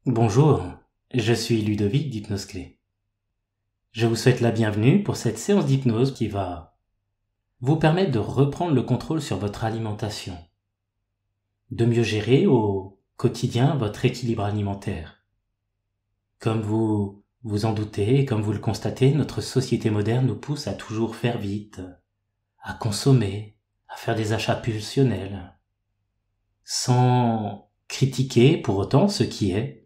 Bonjour, je suis Ludovic d'Hypnose Clé. Je vous souhaite la bienvenue pour cette séance d'hypnose qui va vous permettre de reprendre le contrôle sur votre alimentation, de mieux gérer au quotidien votre équilibre alimentaire. Comme vous vous en doutez et comme vous le constatez, notre société moderne nous pousse à toujours faire vite, à consommer, à faire des achats pulsionnels, sans critiquer pour autant ce qui est.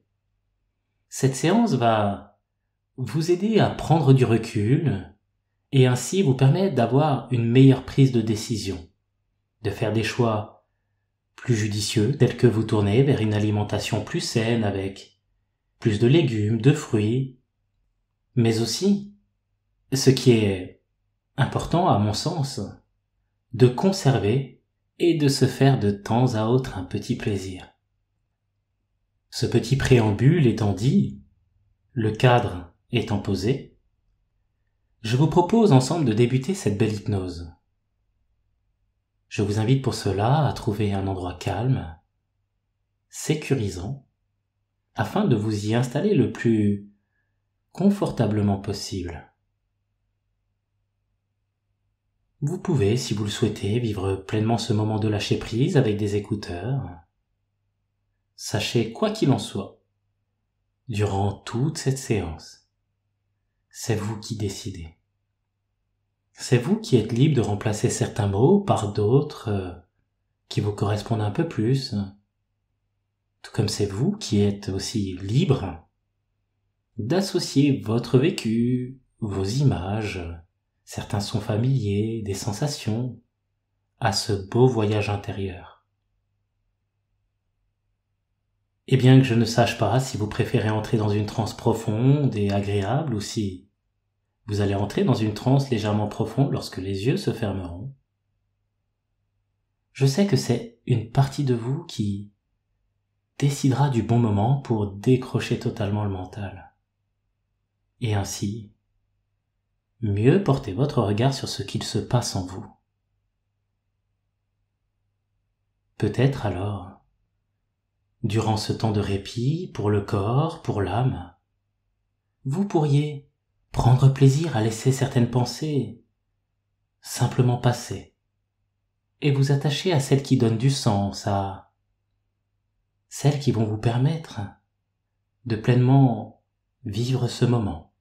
Cette séance va vous aider à prendre du recul et ainsi vous permettre d'avoir une meilleure prise de décision, de faire des choix plus judicieux tels que vous tournez vers une alimentation plus saine avec plus de légumes, de fruits, mais aussi, ce qui est important à mon sens, de conserver et de se faire de temps à autre un petit plaisir. Ce petit préambule étant dit, le cadre étant posé, je vous propose ensemble de débuter cette belle hypnose. Je vous invite pour cela à trouver un endroit calme, sécurisant, afin de vous y installer le plus confortablement possible. Vous pouvez, si vous le souhaitez, vivre pleinement ce moment de lâcher prise avec des écouteurs. Sachez, quoi qu'il en soit, durant toute cette séance, c'est vous qui décidez. C'est vous qui êtes libre de remplacer certains mots par d'autres qui vous correspondent un peu plus. Tout comme c'est vous qui êtes aussi libre d'associer votre vécu, vos images, certains sons familiers, des sensations, à ce beau voyage intérieur. Et bien que je ne sache pas si vous préférez entrer dans une transe profonde et agréable ou si vous allez entrer dans une transe légèrement profonde lorsque les yeux se fermeront, je sais que c'est une partie de vous qui décidera du bon moment pour décrocher totalement le mental. Et ainsi, mieux porter votre regard sur ce qu'il se passe en vous. Peut-être alors, durant ce temps de répit pour le corps, pour l'âme, vous pourriez prendre plaisir à laisser certaines pensées simplement passer et vous attacher à celles qui donnent du sens, à celles qui vont vous permettre de pleinement vivre ce moment,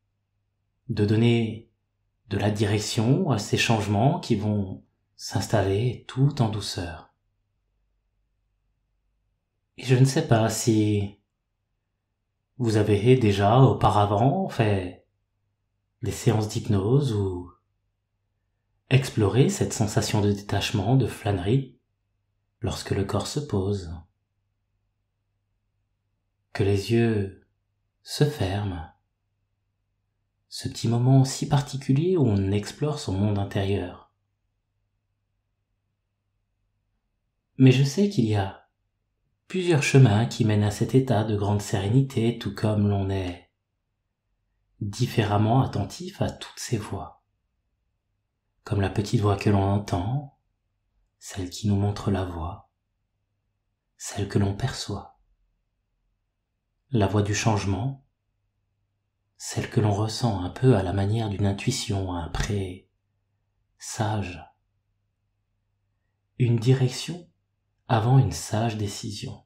de donner de la direction à ces changements qui vont s'installer tout en douceur. Et je ne sais pas si vous avez déjà auparavant fait des séances d'hypnose ou exploré cette sensation de détachement, de flânerie, lorsque le corps se pose, que les yeux se ferment, ce petit moment si particulier où on explore son monde intérieur. Mais je sais qu'il y a plusieurs chemins qui mènent à cet état de grande sérénité, tout comme l'on est différemment attentif à toutes ces voix, comme la petite voix que l'on entend, celle qui nous montre la voie, celle que l'on perçoit, la voix du changement, celle que l'on ressent un peu à la manière d'une intuition, un pré-sage, une direction avant une sage décision,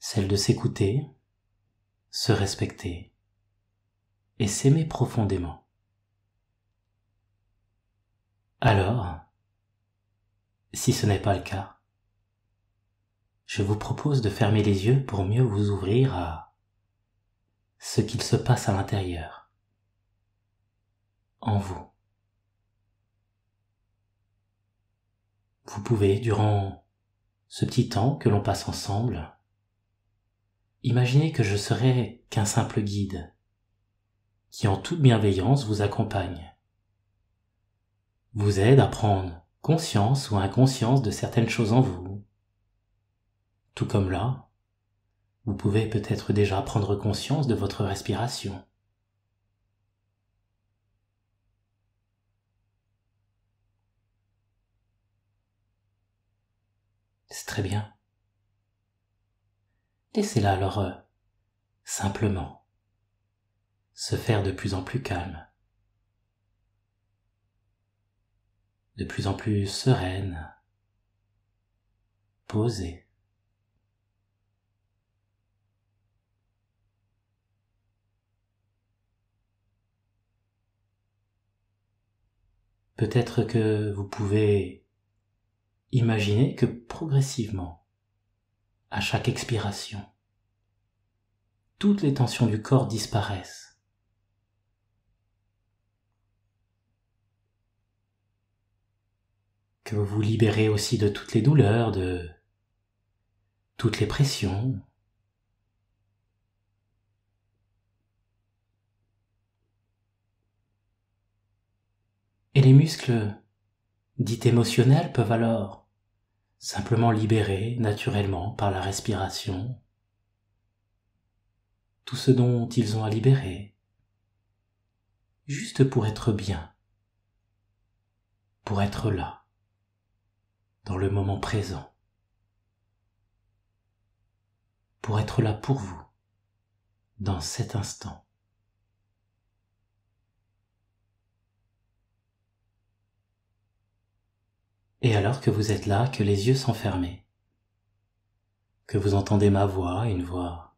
celle de s'écouter, se respecter et s'aimer profondément. Alors, si ce n'est pas le cas, je vous propose de fermer les yeux pour mieux vous ouvrir à ce qu'il se passe à l'intérieur, en vous. Vous pouvez, durant ce petit temps que l'on passe ensemble, imaginer que je serai qu'un simple guide qui en toute bienveillance vous accompagne, vous aide à prendre conscience ou inconscience de certaines choses en vous. Tout comme là, vous pouvez peut-être déjà prendre conscience de votre respiration. C'est très bien. Laissez-la alors simplement se faire de plus en plus calme, de plus en plus sereine, posée. Peut-être que vous pouvez imaginer que progressivement, à chaque expiration, toutes les tensions du corps disparaissent. Que vous vous libérez aussi de toutes les douleurs, de toutes les pressions. Et les muscles dits émotionnels peuvent alors simplement libérer naturellement par la respiration tout ce dont ils ont à libérer, juste pour être bien, pour être là, dans le moment présent, pour être là pour vous, dans cet instant. Et alors que vous êtes là, que les yeux sont fermés, que vous entendez ma voix, une voix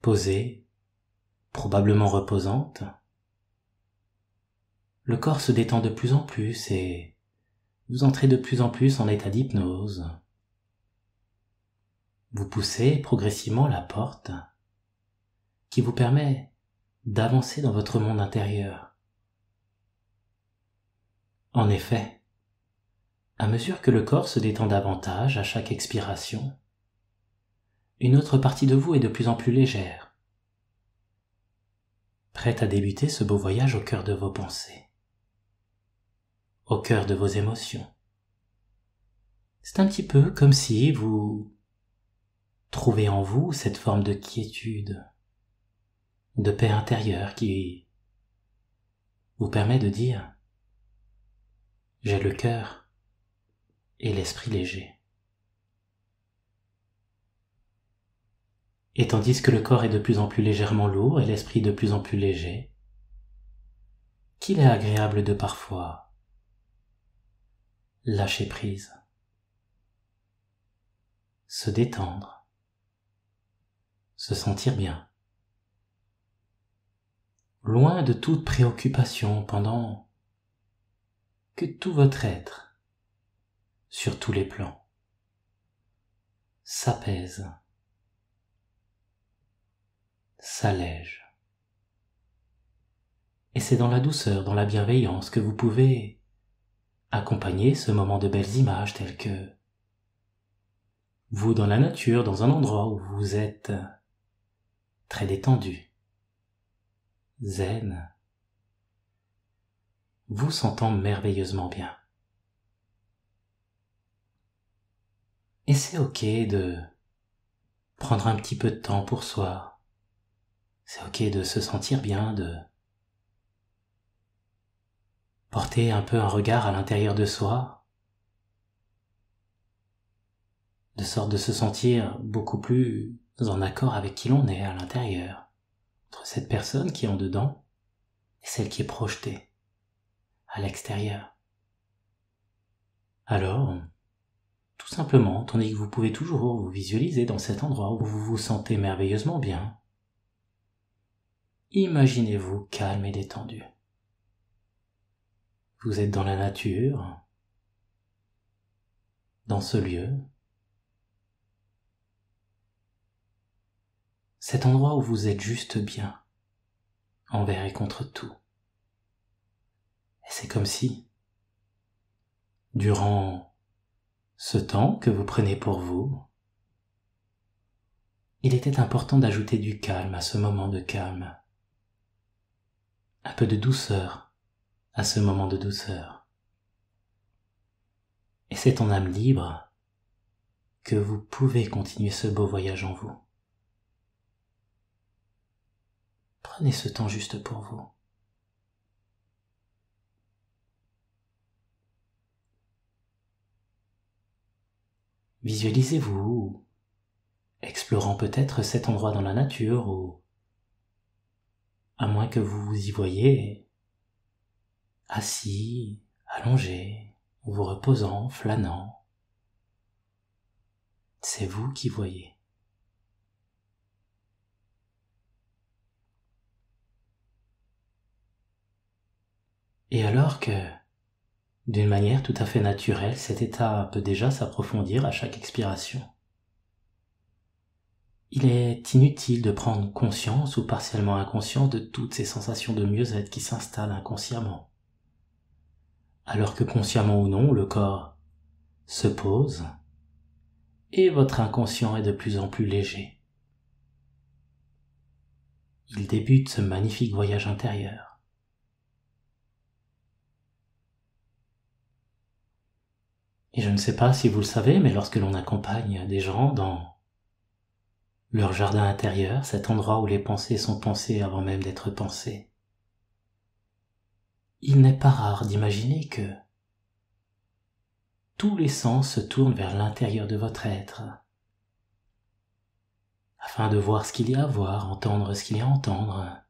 posée, probablement reposante, le corps se détend de plus en plus et vous entrez de plus en plus en état d'hypnose. Vous poussez progressivement la porte qui vous permet d'avancer dans votre monde intérieur. En effet, à mesure que le corps se détend davantage à chaque expiration, une autre partie de vous est de plus en plus légère, prête à débuter ce beau voyage au cœur de vos pensées, au cœur de vos émotions. C'est un petit peu comme si vous trouvez en vous cette forme de quiétude, de paix intérieure qui vous permet de dire « J'ai le cœur et l'esprit léger ». Et tandis que le corps est de plus en plus légèrement lourd et l'esprit de plus en plus léger, qu'il est agréable de parfois lâcher prise, se détendre, se sentir bien, loin de toute préoccupation pendant que tout votre être, sur tous les plans, s'apaise, s'allège. Et c'est dans la douceur, dans la bienveillance que vous pouvez accompagner ce moment de belles images telles que vous dans la nature, dans un endroit où vous êtes très détendu, zen, vous sentant merveilleusement bien. Et c'est ok de prendre un petit peu de temps pour soi. C'est ok de se sentir bien, de porter un peu un regard à l'intérieur de soi, de sorte de se sentir beaucoup plus en accord avec qui l'on est à l'intérieur, entre cette personne qui est en dedans et celle qui est projetée à l'extérieur. Alors, tout simplement, tandis que vous pouvez toujours vous visualiser dans cet endroit où vous vous sentez merveilleusement bien, imaginez-vous calme et détendu. Vous êtes dans la nature, dans ce lieu, cet endroit où vous êtes juste bien, envers et contre tout. Et c'est comme si, durant ce temps que vous prenez pour vous, il était important d'ajouter du calme à ce moment de calme, un peu de douceur à ce moment de douceur. Et c'est en âme libre que vous pouvez continuer ce beau voyage en vous. Prenez ce temps juste pour vous. Visualisez-vous explorant peut-être cet endroit dans la nature ou, à moins que vous vous y voyez, assis, allongé, vous reposant, flânant. C'est vous qui voyez. Et alors que, d'une manière tout à fait naturelle, cet état peut déjà s'approfondir à chaque expiration, il est inutile de prendre conscience ou partiellement inconscient de toutes ces sensations de mieux-être qui s'installent inconsciemment. Alors que consciemment ou non, le corps se pose et votre inconscient est de plus en plus léger. Il débute ce magnifique voyage intérieur. Et je ne sais pas si vous le savez, mais lorsque l'on accompagne des gens dans leur jardin intérieur, cet endroit où les pensées sont pensées avant même d'être pensées, il n'est pas rare d'imaginer que tous les sens se tournent vers l'intérieur de votre être, afin de voir ce qu'il y a à voir, entendre ce qu'il y a à entendre,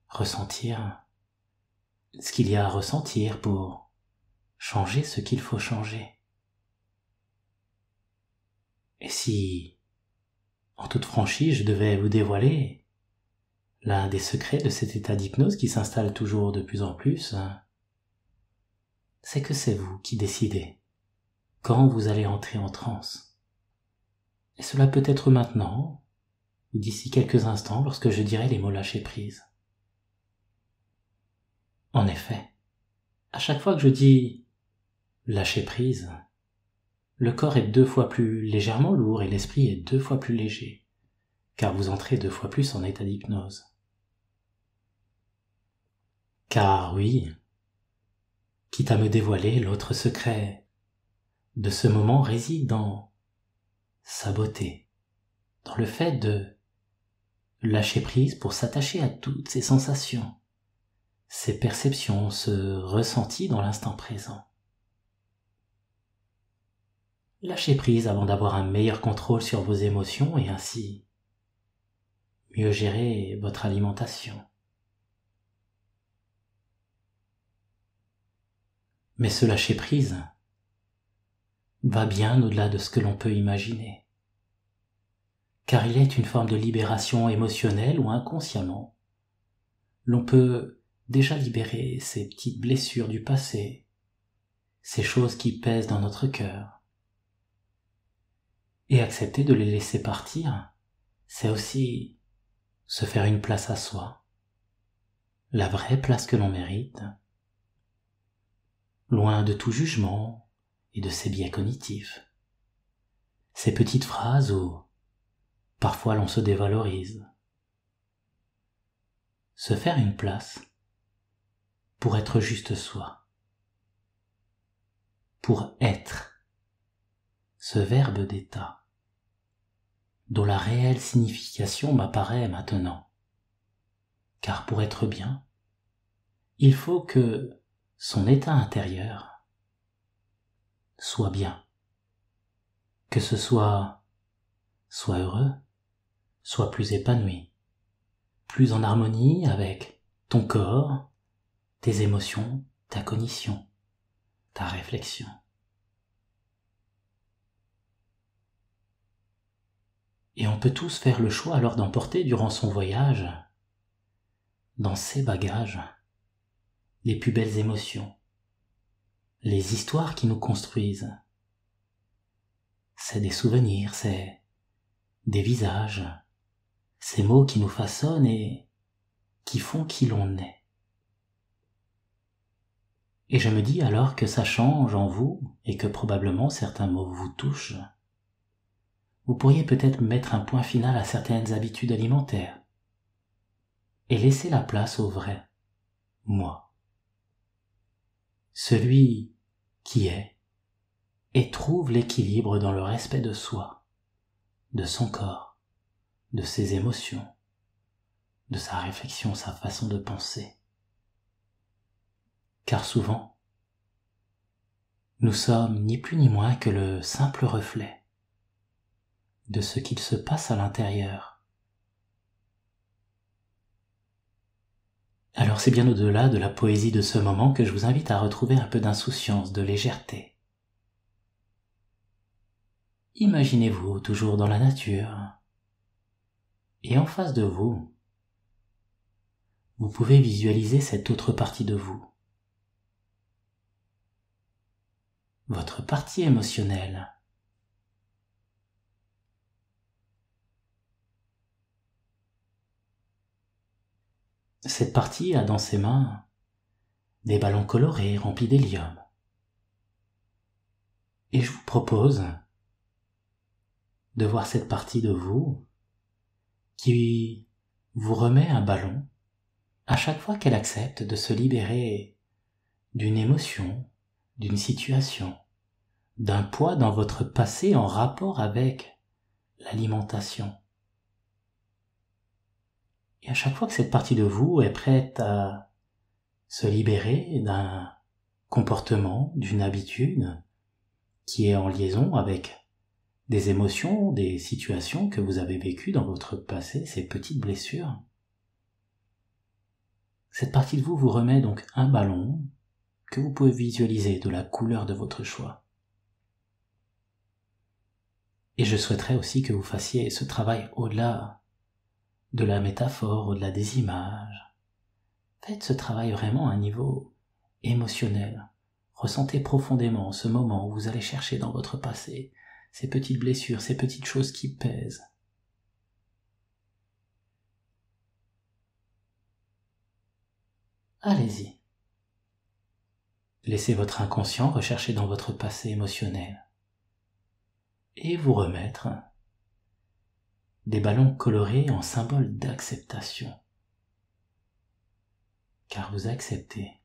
ressentir ce qu'il y a à ressentir pour changer ce qu'il faut changer. Et si, en toute franchise, je devais vous dévoiler l'un des secrets de cet état d'hypnose qui s'installe toujours de plus en plus, c'est que c'est vous qui décidez quand vous allez entrer en transe. Et cela peut être maintenant, ou d'ici quelques instants lorsque je dirai les mots lâcher prise. En effet, à chaque fois que je dis lâcher prise, le corps est 2 fois plus légèrement lourd et l'esprit est 2 fois plus léger, car vous entrez 2 fois plus en état d'hypnose. Car oui, quitte à me dévoiler, l'autre secret de ce moment réside dans sa beauté, dans le fait de lâcher prise pour s'attacher à toutes ces sensations, ces perceptions, ce ressenti dans l'instant présent. Lâchez prise avant d'avoir un meilleur contrôle sur vos émotions et ainsi mieux gérer votre alimentation. Mais ce lâcher prise va bien au-delà de ce que l'on peut imaginer, car il est une forme de libération émotionnelle où inconsciemment, l'on peut déjà libérer ces petites blessures du passé, ces choses qui pèsent dans notre cœur. Et accepter de les laisser partir, c'est aussi se faire une place à soi, la vraie place que l'on mérite, loin de tout jugement et de ses biais cognitifs. Ces petites phrases où parfois l'on se dévalorise. Se faire une place pour être juste soi, pour être, ce verbe d'état, dont la réelle signification m'apparaît maintenant. Car pour être bien, il faut que son état intérieur soit bien, que ce soit heureux, soit plus épanoui, plus en harmonie avec ton corps, tes émotions, ta cognition, ta réflexion. Et on peut tous faire le choix alors d'emporter durant son voyage, dans ses bagages, les plus belles émotions, les histoires qui nous construisent. C'est des souvenirs, c'est des visages, ces mots qui nous façonnent et qui font qui l'on est. Et je me dis alors que ça change en vous et que probablement certains mots vous touchent. Vous pourriez peut-être mettre un point final à certaines habitudes alimentaires et laisser la place au vrai moi. Celui qui est et trouve l'équilibre dans le respect de soi, de son corps, de ses émotions, de sa réflexion, sa façon de penser. Car souvent, nous sommes ni plus ni moins que le simple reflet de ce qu'il se passe à l'intérieur. Alors c'est bien au-delà de la poésie de ce moment que je vous invite à retrouver un peu d'insouciance, de légèreté. Imaginez-vous toujours dans la nature, et en face de vous, vous pouvez visualiser cette autre partie de vous, votre partie émotionnelle. Cette partie a dans ses mains des ballons colorés remplis d'hélium. Et je vous propose de voir cette partie de vous qui vous remet un ballon à chaque fois qu'elle accepte de se libérer d'une émotion, d'une situation, d'un poids dans votre passé en rapport avec l'alimentation. Et à chaque fois que cette partie de vous est prête à se libérer d'un comportement, d'une habitude qui est en liaison avec des émotions, des situations que vous avez vécues dans votre passé, ces petites blessures, cette partie de vous vous remet donc un ballon que vous pouvez visualiser de la couleur de votre choix. Et je souhaiterais aussi que vous fassiez ce travail au-delà de la métaphore, au-delà des images. Faites ce travail vraiment à un niveau émotionnel. Ressentez profondément ce moment où vous allez chercher dans votre passé ces petites blessures, ces petites choses qui pèsent. Allez-y. Laissez votre inconscient rechercher dans votre passé émotionnel et vous remettre des ballons colorés en symbole d'acceptation. Car vous acceptez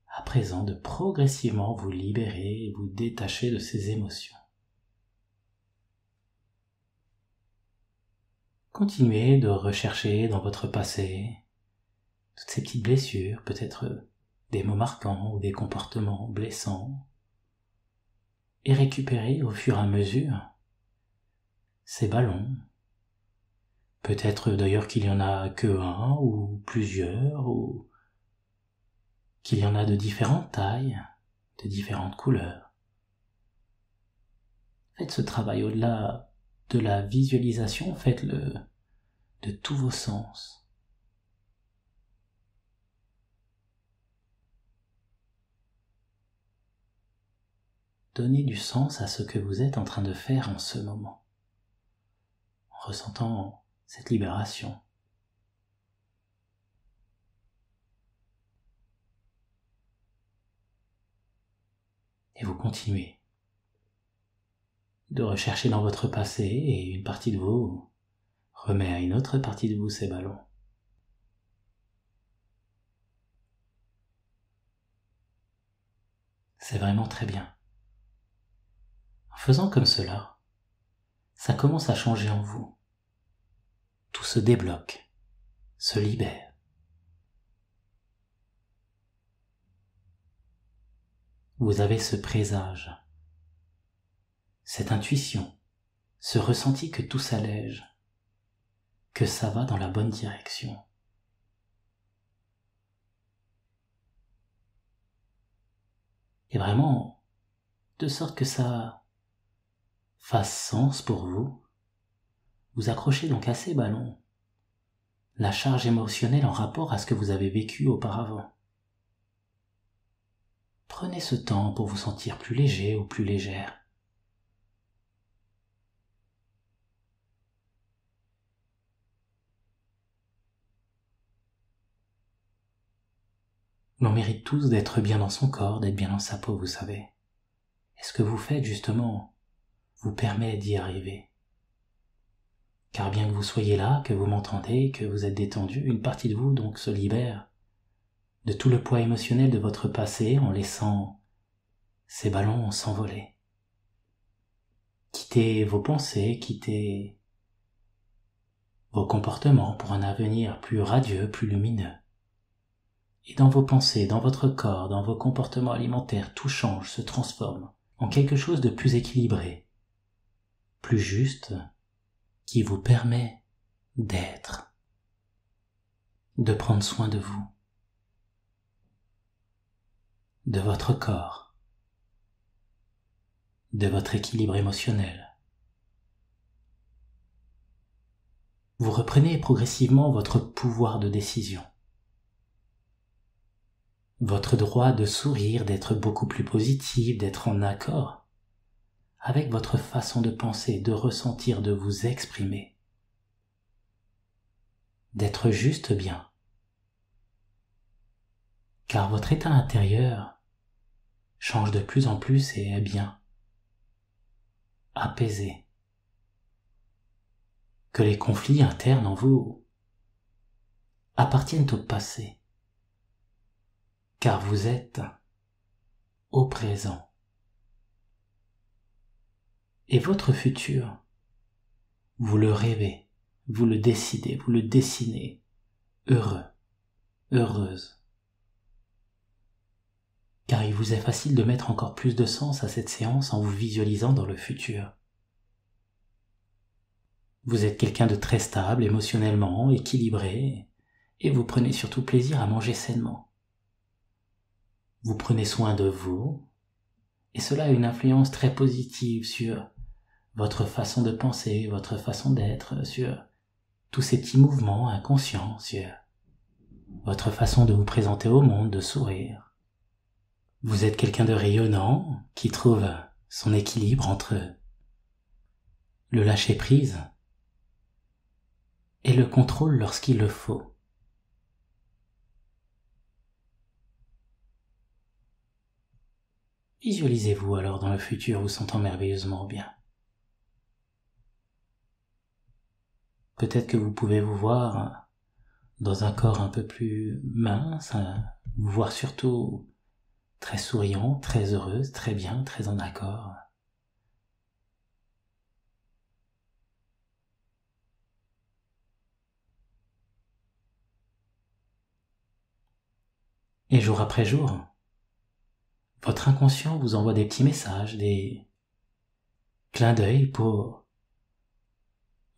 à présent de progressivement vous libérer et vous détacher de ces émotions. Continuez de rechercher dans votre passé toutes ces petites blessures, peut-être des mots marquants ou des comportements blessants, et récupérez au fur et à mesure ces ballons. Peut-être d'ailleurs qu'il y en a que un ou plusieurs, ou qu'il y en a de différentes tailles, de différentes couleurs. Faites ce travail au-delà de la visualisation, faites-le de tous vos sens. Donnez du sens à ce que vous êtes en train de faire en ce moment, en ressentant cette libération. Et vous continuez de rechercher dans votre passé et une partie de vous remet à une autre partie de vous ces ballons. C'est vraiment très bien. En faisant comme cela, ça commence à changer en vous. Tout se débloque, se libère. Vous avez ce présage, cette intuition, ce ressenti que tout s'allège, que ça va dans la bonne direction. Et vraiment, de sorte que ça fasse sens pour vous, vous accrochez donc à ces ballons la charge émotionnelle en rapport à ce que vous avez vécu auparavant. Prenez ce temps pour vous sentir plus léger ou plus légère. L'on mérite tous d'être bien dans son corps, d'être bien dans sa peau, vous savez. Et ce que vous faites, justement, vous permet d'y arriver. Car bien que vous soyez là, que vous m'entendez, que vous êtes détendu, une partie de vous donc se libère de tout le poids émotionnel de votre passé en laissant ces ballons s'envoler. Quittez vos pensées, quittez vos comportements pour un avenir plus radieux, plus lumineux. Et dans vos pensées, dans votre corps, dans vos comportements alimentaires, tout change, se transforme en quelque chose de plus équilibré, plus juste qui vous permet d'être, de prendre soin de vous, de votre corps, de votre équilibre émotionnel. Vous reprenez progressivement votre pouvoir de décision, votre droit de sourire, d'être beaucoup plus positif, d'être en accord avec votre façon de penser, de ressentir, de vous exprimer, d'être juste bien. Car votre état intérieur change de plus en plus et est bien, apaisé. Que les conflits internes en vous appartiennent au passé, car vous êtes au présent. Et votre futur, vous le rêvez, vous le décidez, vous le dessinez, heureux, heureuse. Car il vous est facile de mettre encore plus de sens à cette séance en vous visualisant dans le futur. Vous êtes quelqu'un de très stable émotionnellement, équilibré, et vous prenez surtout plaisir à manger sainement. Vous prenez soin de vous, et cela a une influence très positive sur votre façon de penser, votre façon d'être, sur tous ces petits mouvements inconscients, sur votre façon de vous présenter au monde, de sourire. Vous êtes quelqu'un de rayonnant qui trouve son équilibre entre le lâcher-prise et le contrôle lorsqu'il le faut. Visualisez-vous alors dans le futur vous sentant merveilleusement bien. Peut-être que vous pouvez vous voir dans un corps un peu plus mince, vous voir surtout très souriant, très heureuse, très bien, très en accord. Et jour après jour, votre inconscient vous envoie des petits messages, des clins d'œil pour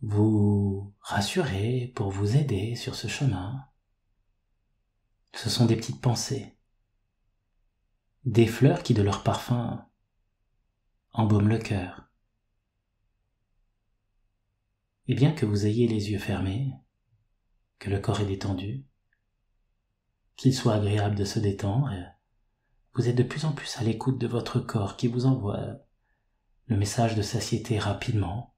vous rassurer, pour vous aider sur ce chemin. Ce sont des petites pensées, des fleurs qui de leur parfum embaument le cœur. Et bien que vous ayez les yeux fermés, que le corps est détendu, qu'il soit agréable de se détendre, vous êtes de plus en plus à l'écoute de votre corps qui vous envoie le message de satiété rapidement,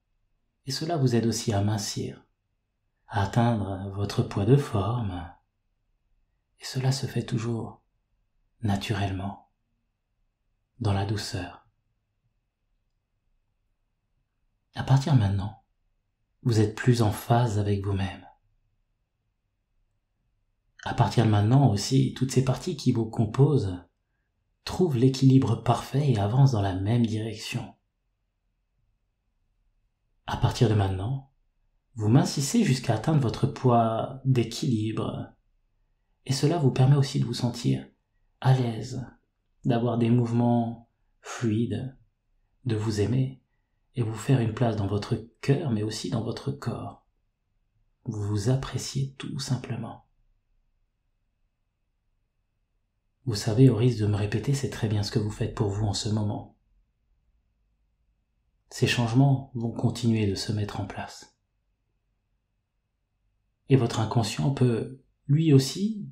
et cela vous aide aussi à mincir, à atteindre votre poids de forme, et cela se fait toujours naturellement, dans la douceur. À partir de maintenant, vous êtes plus en phase avec vous-même. À partir de maintenant aussi, toutes ces parties qui vous composent trouvent l'équilibre parfait et avancent dans la même direction. À partir de maintenant, vous mincissez jusqu'à atteindre votre poids d'équilibre, et cela vous permet aussi de vous sentir à l'aise, d'avoir des mouvements fluides, de vous aimer et vous faire une place dans votre cœur mais aussi dans votre corps. Vous vous appréciez tout simplement. Vous savez, au risque de me répéter, c'est très bien ce que vous faites pour vous en ce moment. Ces changements vont continuer de se mettre en place. Et votre inconscient peut, lui aussi,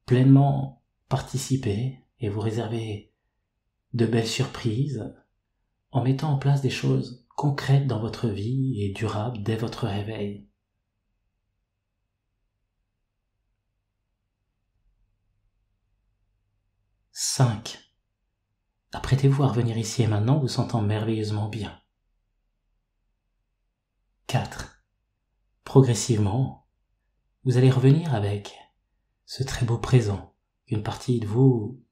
pleinement participer et vous réserver de belles surprises en mettant en place des choses concrètes dans votre vie et durables dès votre réveil. « 5. Apprêtez-vous à revenir ici et maintenant vous sentant merveilleusement bien. 4. Progressivement, vous allez revenir avec ce très beau présent qu'une partie de vous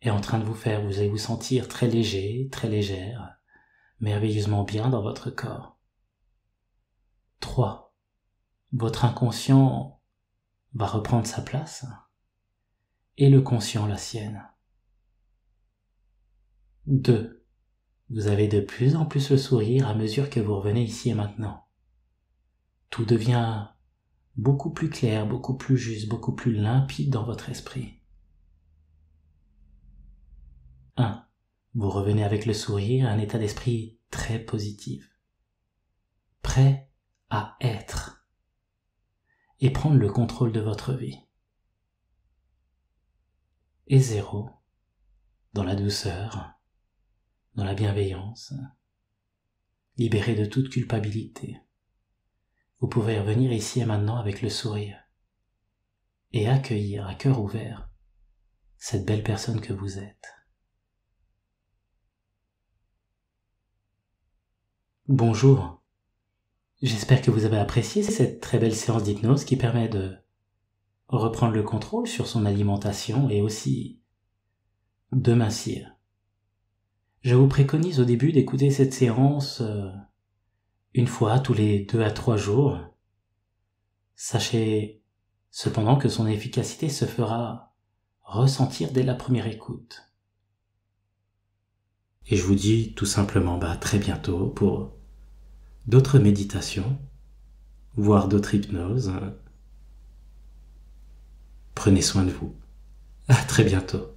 est en train de vous faire. Vous allez vous sentir très léger, très légère, merveilleusement bien dans votre corps. 3. Votre inconscient va reprendre sa place et le conscient la sienne. 2. Vous avez de plus en plus le sourire à mesure que vous revenez ici et maintenant. tout devient beaucoup plus clair, beaucoup plus juste, beaucoup plus limpide dans votre esprit. 1. Vous revenez avec le sourire, un état d'esprit très positif, prêt à être et prendre le contrôle de votre vie. Et 0, dans la douceur, dans la bienveillance, libéré de toute culpabilité. Vous pouvez revenir ici et maintenant avec le sourire et accueillir à cœur ouvert cette belle personne que vous êtes. Bonjour, j'espère que vous avez apprécié cette très belle séance d'hypnose qui permet de reprendre le contrôle sur son alimentation et aussi de mincir. Je vous préconise au début d'écouter cette séance une fois tous les 2 à 3 jours. Sachez cependant que son efficacité se fera ressentir dès la première écoute. Et je vous dis tout simplement à très bientôt pour d'autres méditations, voire d'autres hypnoses. Prenez soin de vous. À très bientôt.